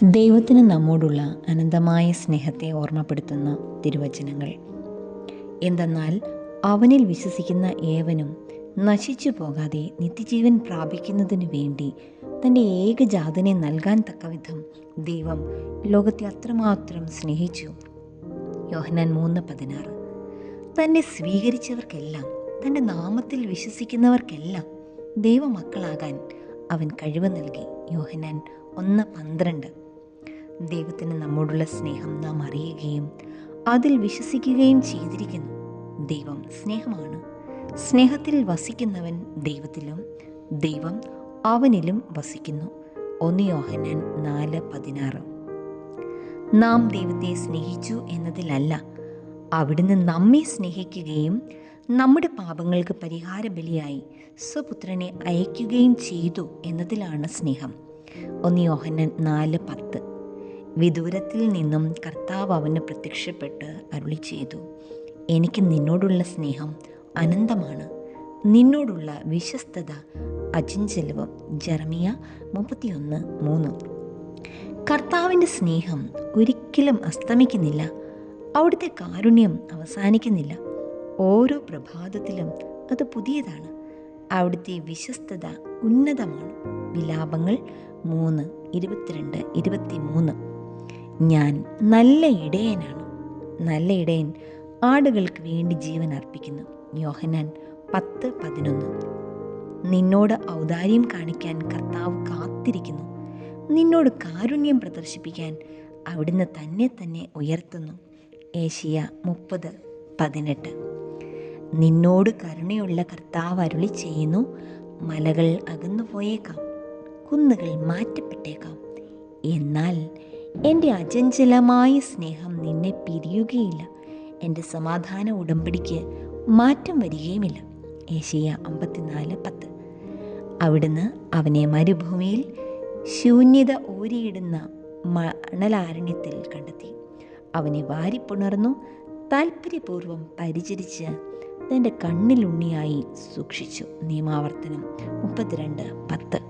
ദൈവത്തിന് നമ്മോടുള്ള അനന്തമായ സ്നേഹത്തെ ഓർമ്മപ്പെടുത്തുന്ന തിരുവചനങ്ങൾ. എന്തെന്നാൽ അവനിൽ വിശ്വസിക്കുന്ന ഏവനും നശിച്ചു പോകാതെ നിത്യജീവൻ പ്രാപിക്കുന്നതിനു വേണ്ടി തൻ്റെ ഏകജാതനെ നൽകാൻ തക്കവിധം ദൈവം ലോകത്തെ അത്രമാത്രം സ്നേഹിച്ചു. യോഹന്നാൻ 3:16. തന്നെ സ്വീകരിച്ചവർക്കെല്ലാം, തൻ്റെ നാമത്തിൽ വിശ്വസിക്കുന്നവർക്കെല്ലാം ദൈവമക്കളാകാൻ അവൻ കഴിവ് നൽകി. യോഹന്നാൻ 1:12. ദൈവത്തിന് നമ്മോടുള്ള സ്നേഹം നാം അറിയുകയും അതിൽ വിശ്വസിക്കുകയും ചെയ്തിരിക്കുന്നു. ദൈവം സ്നേഹമാണ്. സ്നേഹത്തിൽ വസിക്കുന്നവൻ ദൈവത്തിലും ദൈവം അവനിലും വസിക്കുന്നു. 1 യോഹന്നാൻ 4:16. നാം ദൈവത്തെ സ്നേഹിച്ചു എന്നതിലല്ല, അവിടുന്ന് നമ്മെ സ്നേഹിക്കുകയും നമ്മുടെ പാപങ്ങൾക്ക് പരിഹാര ബലിയായി സ്വപുത്രനെ അയക്കുകയും ചെയ്തു എന്നതിലാണ് സ്നേഹം. 1 യോഹന്നാൻ 4:10. വിദൂരത്തിൽ നിന്നും കർത്താവ് അവന് പ്രത്യക്ഷപ്പെട്ട് അരുളി ചെയ്തു, എനിക്ക് നിന്നോടുള്ള സ്നേഹം അനന്തമാണ്, നിന്നോടുള്ള വിശ്വസ്തത അചഞ്ചലവും. ജെറമിയ 31:3. കർത്താവിൻ്റെ സ്നേഹം ഒരിക്കലും അസ്തമിക്കുന്നില്ല. അവിടുത്തെ കാരുണ്യം അവസാനിക്കുന്നില്ല. ഓരോ പ്രഭാതത്തിലും അത് പുതിയതാണ്. അവിടുത്തെ വിശ്വസ്തത ഉന്നതമാണ്. വിലാപങ്ങൾ 3:22-23. ഞാൻ നല്ല ഇടയനാണ്. നല്ല ഇടയൻ ആടുകൾക്ക് വേണ്ടി ജീവൻ അർപ്പിക്കുന്നു. യോഹന്നാൻ 10:11. നിന്നോട് ഔദാര്യം കാണിക്കാൻ കർത്താവ് കാത്തിരിക്കുന്നു. നിന്നോട് കാരുണ്യം പ്രദർശിപ്പിക്കാൻ അവിടുന്ന് തന്നെ ഉയർത്തുന്നു. ഏശയ്യ 30:18. നിന്നോട് കരുണയുള്ള കർത്താവ് അരുളി ചെയ്യുന്നു, മലകൾ അകന്നു പോയേക്കാം, കുന്നുകൾ മാറ്റപ്പെട്ടേക്കാം, എന്നാൽ എൻ്റെ അചഞ്ചലമായ സ്നേഹം നിന്നെ പിരിയുകയില്ല, എൻ്റെ സമാധാന ഉടമ്പടിക്ക് മാറ്റം വരികയുമില്ല. ഏശയ്യ 54:10. അവിടുന്ന് അവനെ മരുഭൂമിയിൽ ശൂന്യത ഊരിയിടുന്ന മണലാരണ്യത്തിൽ കണ്ടെത്തി. അവനെ വാരിപ്പുണർന്നു താൽപ്പര്യപൂർവ്വം പരിചരിച്ച് തൻ്റെ കണ്ണിലുണ്ണിയായി സൂക്ഷിച്ചു. നിയമാവർത്തനം 32:10.